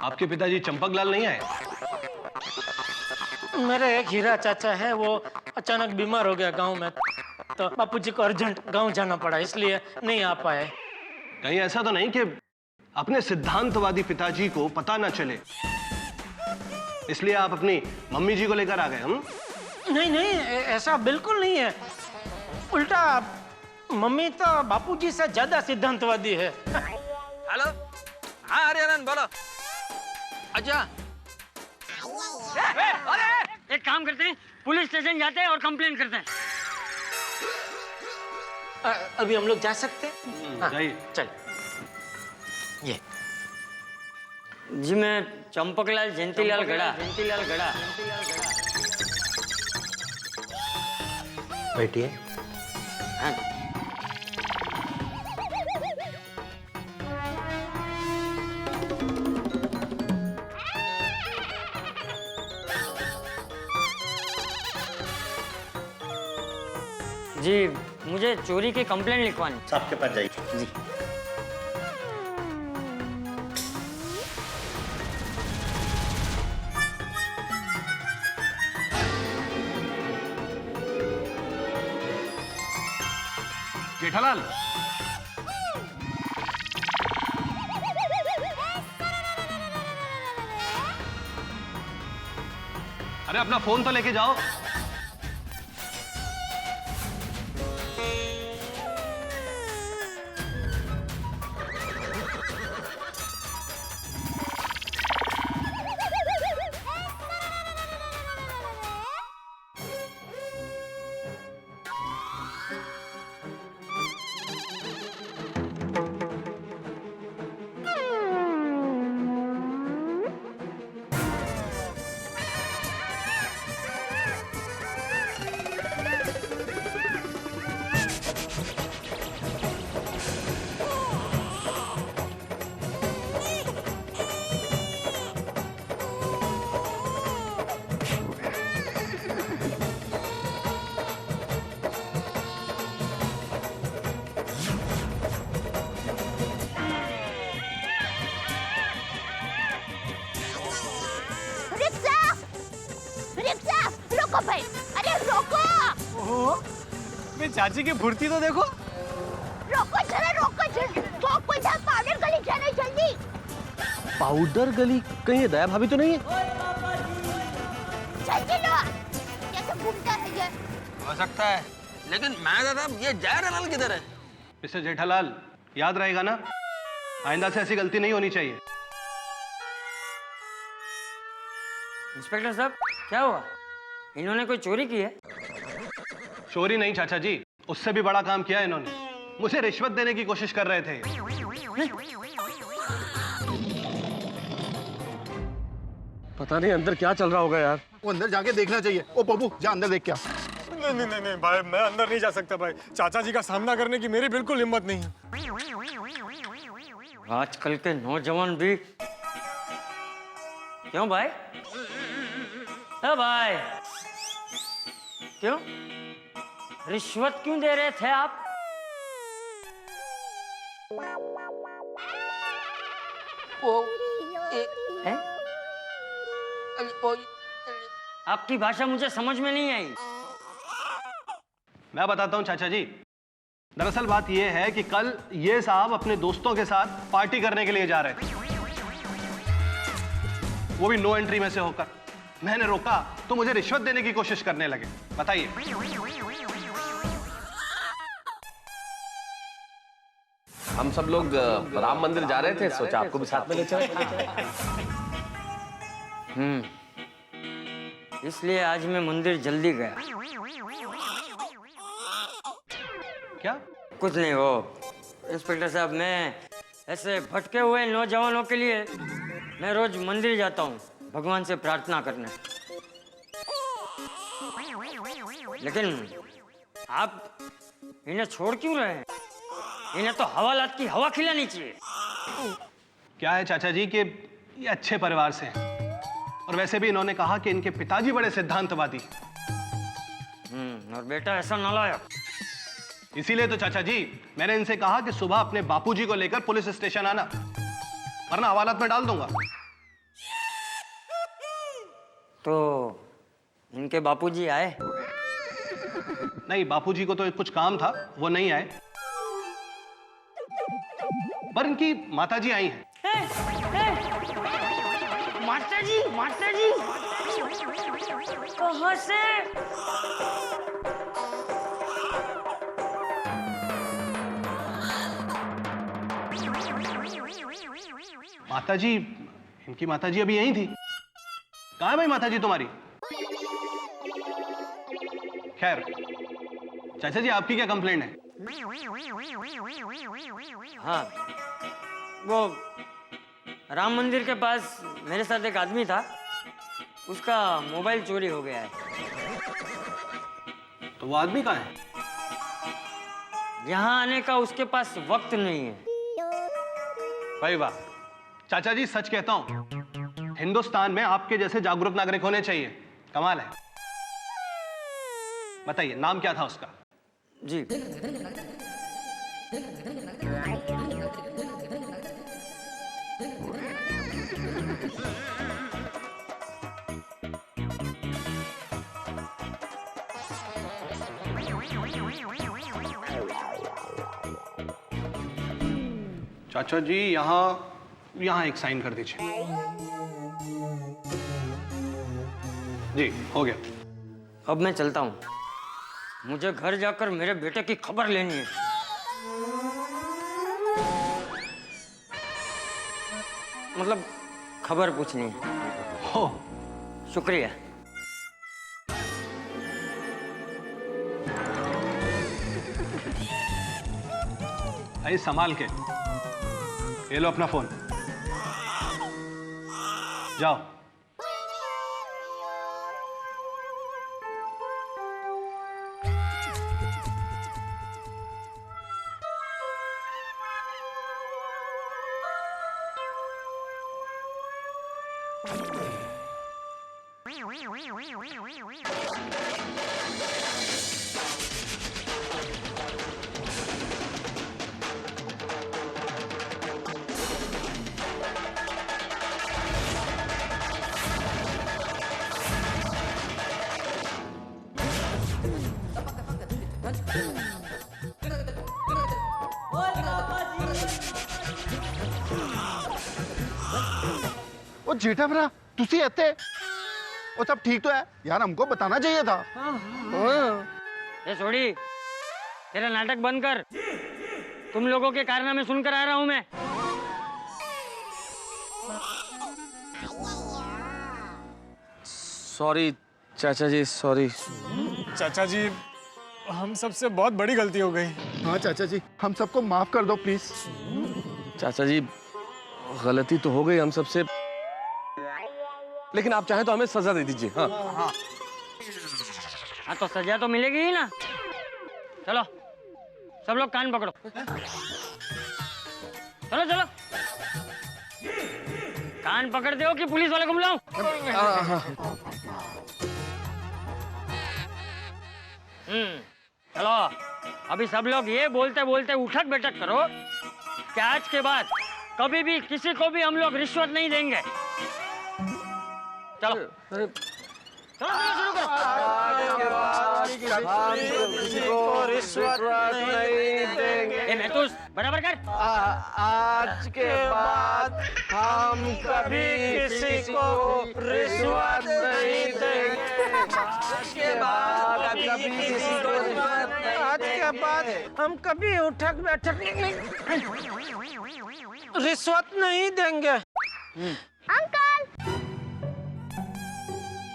आपके पिताजी चंपकलाल नहीं आए? मेरे एक हीरा चाचा है, वो अचानक बीमार हो गया गांव में, तो बापूजी को अर्जेंट गांव जाना पड़ा, इसलिए नहीं आ पाए। कहीं ऐसा तो नहीं कि अपने सिद्धांतवादी पिताजी को पता ना चले, इसलिए आप अपनी मम्मी जी को लेकर आ गए? हम नहीं नहीं, ऐसा बिल्कुल नहीं है। उल्टा मम्मी तो बापूजी से ज्यादा सिद्धांतवादी है। हेलो, हाँ हरियाणन बोलो। अच्छा, एक काम करते हैं, पुलिस स्टेशन जाते हैं और कंप्लेन करते हैं। अभी हम लोग जा सकते हैं? हाँ, जाइए। चल। ये जी मैं चंपकलाल जयंतीलाल गड़ा। बैठिए। हाँ। जी मुझे चोरी की कंप्लेंट लिखवानी। साहब के पास जाइए। जी जेठालाल, अरे अपना फोन तो लेके जाओ। रोको भाई, अरे रोको। मैं चाची की फुर्ती तो देखो। रोको जरा, रोको जल्दी। तो कोई जा, पाउडर गली जाना जल्दी। पाउडर गली? कहीं ये दया भाभी तो नहीं है? जल्दी लो, कैसे घूमता है ये? हो सकता है, लेकिन मैं दादा ये जयरालाल किधर है? मिस्टर जेठालाल, याद रहेगा ना, आइंदा से ऐसी गलती नहीं होनी चाहिए। इंस्पेक्टर साहब क्या हुआ, इन्होंने कोई चोरी की है? चोरी नहीं चाचा जी, उससे भी बड़ा काम किया इन्होंने। मुझे रिश्वत देने की कोशिश कर रहे थे। पता नहीं अंदर क्या चल रहा होगा यार। वो अंदर जाके देखना चाहिए। ओ पप्पू जा अंदर देख क्या। नहीं नहीं नहीं भाई, मैं अंदर नहीं जा सकता भाई। चाचा जी का सामना करने की मेरी बिल्कुल हिम्मत नहीं है। आजकल के नौजवान भी। क्यों भाई? भाई क्यों रिश्वत क्यों दे रहे थे आप? हैं? आपकी भाषा मुझे समझ में नहीं आई। मैं बताता हूँ चाचा जी, दरअसल बात यह है कि कल ये साहब अपने दोस्तों के साथ पार्टी करने के लिए जा रहे थे, वो भी नो एंट्री में से होकर। मैंने रोका तो मुझे रिश्वत देने की कोशिश करने लगे। बताइए। हम सब लोग राम मंदिर जा रहे थे, सोचा आपको भी साथ में ले चलें। इसलिए आज मैं मंदिर जल्दी गया। क्या? कुछ नहीं हो इंस्पेक्टर साहब, मैं ऐसे भटके हुए नौजवानों के लिए मैं रोज मंदिर जाता हूँ भगवान से प्रार्थना करने। लेकिन आप इन्हें छोड़ क्यों रहे हैं? इन्हें तो हवालात की हवा खिलानी चाहिए। क्या है चाचा जी कि ये अच्छे परिवार से हैं, और वैसे भी इन्होंने कहा कि इनके पिताजी बड़े सिद्धांतवादी। और बेटा ऐसा नालायक। इसीलिए तो चाचा जी मैंने इनसे कहा कि सुबह अपने बापूजी को लेकर पुलिस स्टेशन आना, वरना हवालात में डाल दूंगा। तो इनके बापूजी आए? नहीं, बापूजी को तो कुछ काम था, वो नहीं आए। पर इनकी माताजी आई हैं। मास्टर जी कहाँ से? माताजी, इनकी माताजी अभी यहीं थी। कहाँ है भाई माताजी तुम्हारी? खैर, चाचा जी आपकी क्या कंप्लेंट है? हाँ, वो राम मंदिर के पास मेरे साथ एक आदमी था, उसका मोबाइल चोरी हो गया है। तो वो आदमी कहाँ है? यहाँ आने का उसके पास वक्त नहीं है। भाई वाह, चाचा जी सच कहता हूं, हिंदुस्तान में आपके जैसे जागरूक नागरिक होने चाहिए। कमाल है। बताइए नाम क्या था उसका? जी, चाचा जी यहाँ एक साइन कर दीजिए। जी हो गया। अब मैं चलता हूँ, मुझे घर जाकर मेरे बेटे की खबर लेनी है। मतलब खबर पूछनी है। हो, शुक्रिया। भाई संभाल के। ये लो अपना फोन, जाओ। ओ जेठा भरा तुसी इत्थे? ओ सब ठीक तो है यार, हमको बताना चाहिए था। ये छोड़ी, तेरा नाटक बंद कर। तुम लोगों के कारनामे सुनकर आ रहा हूं मैं। सॉरी चाचा जी, सॉरी। चाचा जी, हम सबसे बहुत बड़ी गलती हो गई। हाँ चाचा जी, हम सबको माफ कर दो प्लीज। चाचा जी, गलती तो हो गई हम सबसे, लेकिन आप चाहें तो हमें सजा दे दीजिए। हाँ हाँ, तो सजा तो मिलेगी ही ना। चलो सब लोग कान पकड़ो। चलो चलो, कान पकड़ते हो कि पुलिस वाले को बुलाऊं? चलो, अभी सब लोग ये बोलते बोलते उठक बैठक करो कि आज के बाद कभी भी किसी को भी हम लोग रिश्वत नहीं देंगे। चलो चलो शुरू करो। किसी को रिश्वत नहीं देंगे। ए महतूस, बराबर कर। आज के बाद हम कभी किसी को रिश्वत नहीं देंगे। आज के बाद कभी किसी को रिश्वत नहीं। आज के बाद हम कभी उठक बैठक रिश्वत नहीं देंगे। अंकल,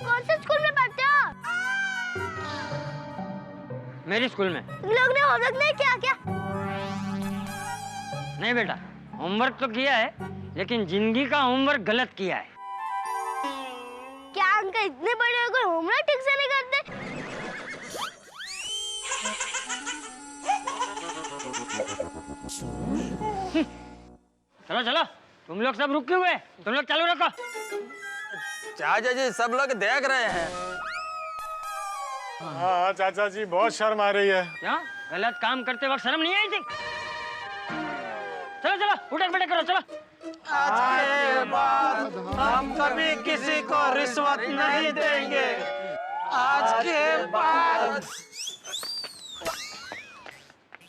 कौन से स्कूल में पढ़ते हो? मेरी स्कूल में। तुम लोग ने होमवर्क नहीं किया क्या? नहीं बेटा, होमवर्क तो किया है, लेकिन जिंदगी का होमवर्क गलत किया है। क्या अंकल इतने बड़े होकर होमवर्क ठीक से नहीं करते? चलो चलो, तुम लोग सब रुके हुए, तुम लोग चालू रखो। चाचा जी, सब लोग देख रहे हैं। हाँ चाचा जी, बहुत शर्म आ रही है। क्या गलत काम करते वक्त शर्म नहीं आई थी? चलो चलो, उठक बैठक करो, चलो। आज के बाद हम कभी किसी को रिश्वत नहीं देंगे। आज के बाद।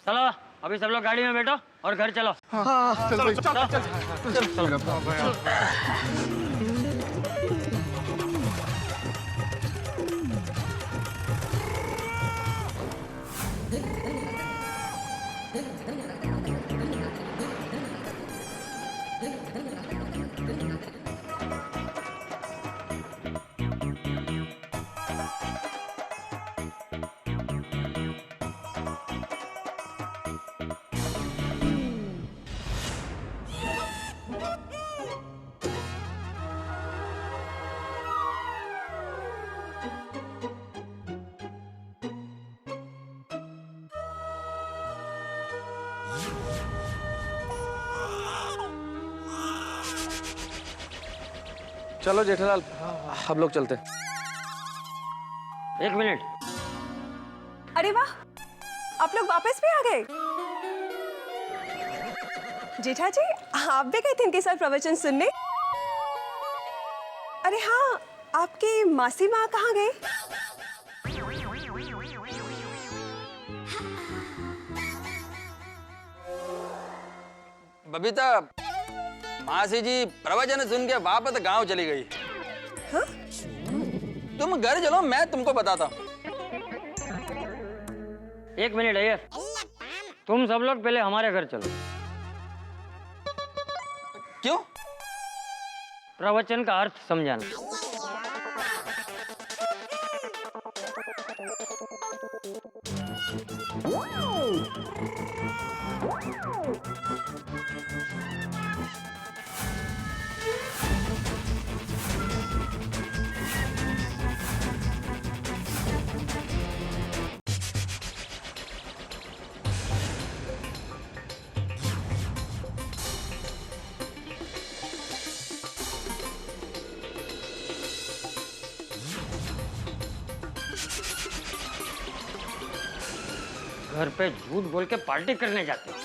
चलो अभी सब लोग गाड़ी में बैठो और घर चलो। चल भाई चल। चलो जेठालाल, हम लोग चलते। एक मिनट। अरे वाह, आप लोग वापस भी आ गए। जेठा जी, आप भी गए थे इनके साथ प्रवचन सुनने? अरे हाँ, आपकी मासी माँ कहाँ गई? बबीता, मासी जी प्रवचन सुन के वापस गांव चली गई। हाँ? तुम घर चलो, मैं तुमको बताता हूँ। एक मिनट अय्यर, तुम सब लोग पहले हमारे घर चलो। क्यों? प्रवचन का अर्थ समझाना। घर पे झूठ बोल के पार्टी करने जाते हो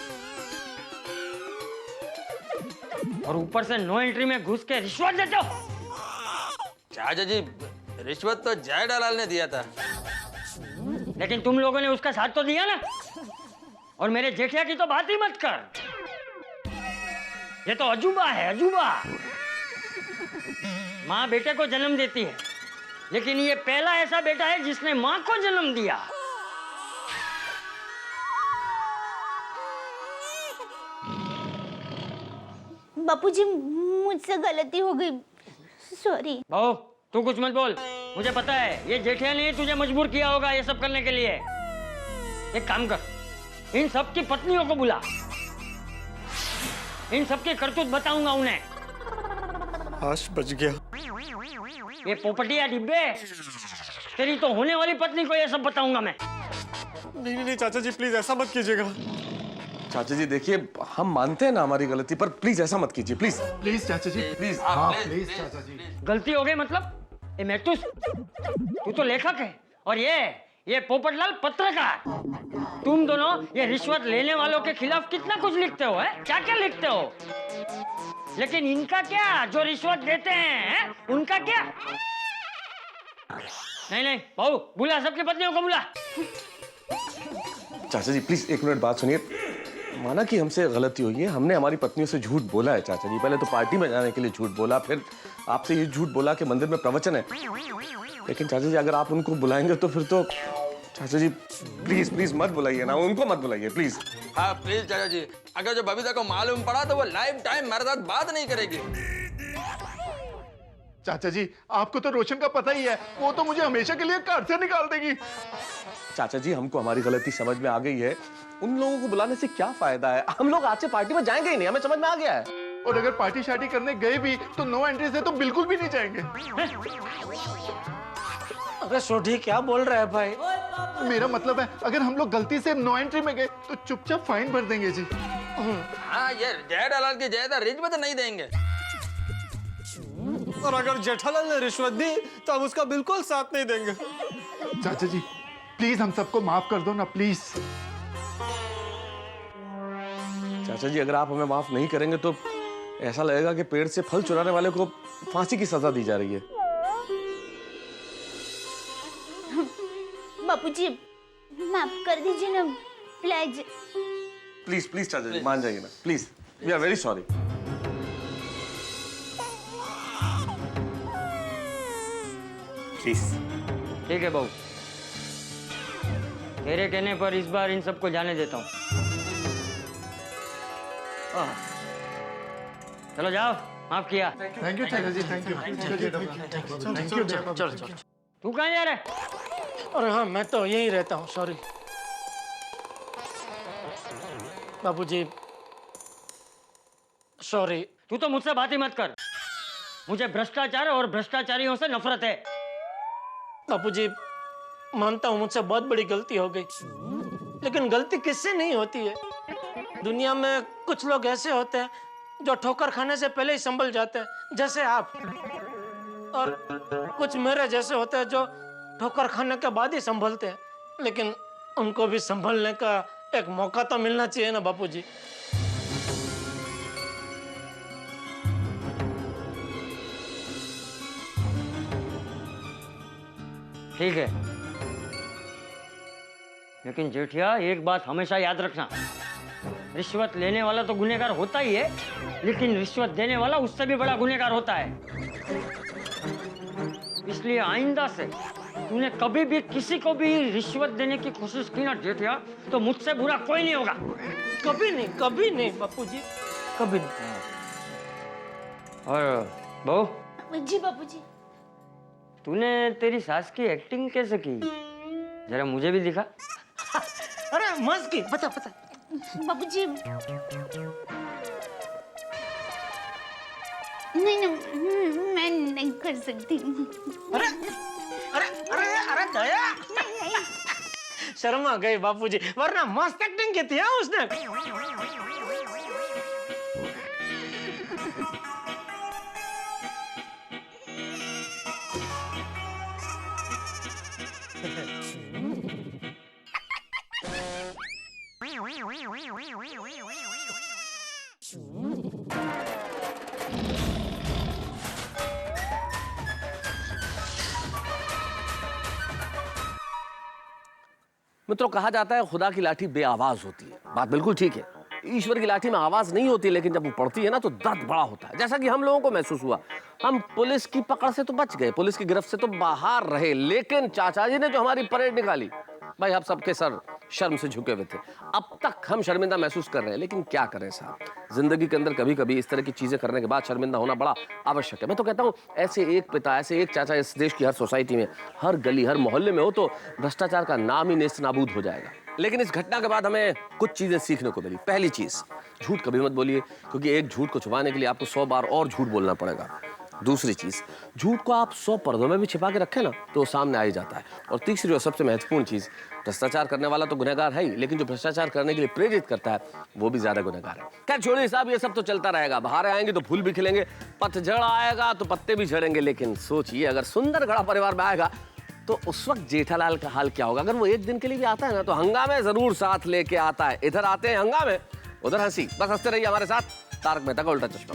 और ऊपर से नो एंट्री में घुस के रिश्वत देते हो। चाचा जी, रिश्वत तो जेठालाल ने दिया था। लेकिन तुम लोगों ने उसका साथ तो दिया ना। और मेरे जेठिया की तो बात ही मत कर। ये तो अजूबा है, अजूबा। माँ बेटे को जन्म देती है, लेकिन ये पहला ऐसा बेटा है जिसने माँ को जन्म दिया। बापूजी, मुझसे गलती हो गई, सॉरी। भाऊ, तू कुछ मत बोल। मुझे पता है ये जेठिया ने तुझे मजबूर किया होगा ये सब करने के लिए। एक काम कर, इन सब की पत्नियों को बुला, इन सब की करतूत बताऊंगा उन्हें। आज बच गया। ये पोपटिया डिब्बे, तेरी तो होने वाली पत्नी को ये सब बताऊंगा मैं। नहीं नहीं नहीं चाचा जी, प्लीज ऐसा मत कीजिएगा। चाचा जी देखिए, हम मानते हैं ना हमारी गलती, पर प्लीज ऐसा मत कीजिए, प्लीज प्लीज चाचा जी, प्लीज। हाँ प्लीज चाचा जी। गलती हो गई मतलब? ये मैथुस, तू तो लेखक है और ये पोपटलाल पत्रकार। तुम दोनों ये रिश्वत लेने वालों के खिलाफ कितना कुछ लिखते हो, है? क्या क्या लिखते हो? लेकिन इनका क्या, जो रिश्वत देते हैं, उनका क्या? नहीं नहीं भाऊ, बुला सबकी पत्नियों को बुला। चाचा जी प्लीज एक मिनट बात सुनिए। माना कि हमसे गलती हुई है, हमने हमारी पत्नियों से झूठ बोला है चाचा जी। पहले तो पार्टी में जाने के लिए झूठ बोला, फिर आपसे ये झूठ बोला कि मंदिर में प्रवचन है। लेकिन चाचा जी अगर आप उनको बुलाएंगे तो फिर तो चाचा जी प्लीज प्लीज मत बुलाइए ना, उनको मत बुलाइए प्लीज। हाँ प्लीज चाचा जी, अगर जो बबीता को मालूम पड़ा तो वो लाइफ टाइम मेरे साथ बात नहीं करेगी। चाचा जी, आपको तो रोशन का पता ही है, वो तो मुझे हमेशा के लिए घर से निकाल देगी। चाचा जी हमको हमारी गलती समझ में आ गई है, उन लोगों को बुलाने से क्या फायदा है? हम लोग आज से पार्टी में जाएंगे ही नहीं, हमें समझ में आ गया है। और अगर पार्टी शार्टी करने गए भी तो नो एंट्री से तो बिल्कुल भी नहीं जाएंगे। अरे सोढ़ी क्या बोल रहा है भाई? मेरा मतलब है अगर हम लोग गलती से नो एंट्री में गए तो चुपचाप फाइन भर देंगे जी। हाँ, ये जेठालाल की ज्यादा रिश्वत नहीं देंगे। और अगर जेठालाल ने रिश्वत दी तो हम उसका बिल्कुल साथ नहीं देंगे। चाचा जी प्लीज हम सबको माफ कर दो ना, प्लीज। चाचा जी अगर आप हमें माफ नहीं करेंगे तो ऐसा लगेगा कि पेड़ से फल चुराने वाले को फांसी की सजा दी जा रही है। बापूजी माफ कर दीजिए ना प्लीज। प्लीज प्लीज चाचा जी मान जाइए ना please, we are very sorry. Please. ठीक है बहू, तेरे कहने पर इस बार इन सबको जाने देता हूँ। चलो जाओ, माफ किया। थैंक यू चाचा जी, थैंक यू। चलो। तू कहाँ जा रहा है? अरे हाँ, मैं तो यहीं रहता हूँ, सॉरी। बाबूजी सॉरी। तू तो मुझसे बात ही मत कर। मुझे भ्रष्टाचार और भ्रष्टाचारियों से नफरत है। बापूजी मानता हूँ मुझसे बहुत बड़ी गलती हो गई, लेकिन गलती किससे नहीं होती है। दुनिया में कुछ लोग ऐसे होते हैं जो ठोकर खाने से पहले ही संभल जाते हैं, जैसे आप, और कुछ मेरे जैसे होते हैं जो ठोकर खाने के बाद ही संभलते हैं, लेकिन उनको भी संभलने का एक मौका तो मिलना चाहिए ना बापूजी। ठीक है, लेकिन जेठिया एक बात हमेशा याद रखना, रिश्वत लेने वाला तो गुनहगार होता ही है, लेकिन रिश्वत देने वाला उससे भी बड़ा गुनहगार होता है। इसलिए आइंदा से तूने कभी भी किसी को भी रिश्वत देने की कोशिश की ना जेठिया, तो मुझसे बुरा कोई नहीं होगा। कभी नहीं बापूजी, कभी नहीं। और बहू जी बापूजी। तूने तेरी सास की एक्टिंग कैसे की, जरा मुझे भी दिखा। अरे मस्त की, बता। बापूजी नहीं, मैं नहीं कर सकती। अरे दया, शर्मा गए बापूजी, वरना मस्त एक्टिंग की थी उसने। मित्रों, कहा जाता है खुदा की लाठी बेआवाज होती है। बात बिल्कुल ठीक है, ईश्वर की लाठी में आवाज नहीं होती, लेकिन जब वो पड़ती है ना तो दर्द बड़ा होता है। जैसा कि हम लोगों को महसूस हुआ, हम पुलिस की पकड़ से तो बच गए, पुलिस की गिरफ्त से तो बाहर रहे, लेकिन चाचा जी ने जो हमारी परेड निकाली, भाई आप सबके सर शर्म से झुके हुए थे। अब तक हम शर्मिंदा महसूस कर रहे हैं, लेकिन क्या करें साहब, जिंदगी के अंदर कभी कभी इस तरह की चीजें करने के बाद शर्मिंदा होना बड़ा आवश्यक है। मैं तो कहता हूँ ऐसे एक पिता, ऐसे एक चाचा इस देश की हर सोसाइटी में, हर गली, हर मोहल्ले में हो तो भ्रष्टाचार का नाम ही नेस्त नाबूद हो जाएगा। लेकिन इस घटना के बाद हमें कुछ चीजें सीखने को मिली। पहली चीज, झूठ कभी मत बोलिए, क्योंकि एक झूठ को छुपाने के लिए आपको 100 बार और झूठ बोलना पड़ेगा। दूसरी चीज, झूठ को आप 100 पर्दों में भी छिपा के रखें ना तो वो सामने आ ही जाता है। और तीसरी और सबसे महत्वपूर्ण चीज, भ्रष्टाचार करने वाला तो गुनहगार है ही, लेकिन जो भ्रष्टाचार करने के लिए प्रेरित करता है वो भी ज्यादा गुनहगार है। खैर छोड़िए साहब, ये सब तो चलता रहेगा। बहारें आएंगे तो फूल भी खिलेंगे, पतझड़ आएगा तो पत्ते भी झड़ेंगे। लेकिन सोचिए, अगर सुंदर गढ़ा परिवार में आएगा तो उस वक्त जेठालाल का हाल क्या होगा। अगर वो एक दिन के लिए भी आता है ना तो हंगामे जरूर साथ लेके आता है। इधर आते हैं हंगामे, उधर हंसी। बस हंसते रहिए हमारे साथ तारक मेहता का उल्टा चश्मा।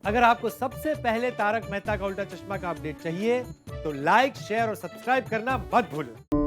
अगर आपको सबसे पहले तारक मेहता का उल्टा चश्मा का अपडेट चाहिए तो लाइक, शेयर और सब्सक्राइब करना मत भूलो।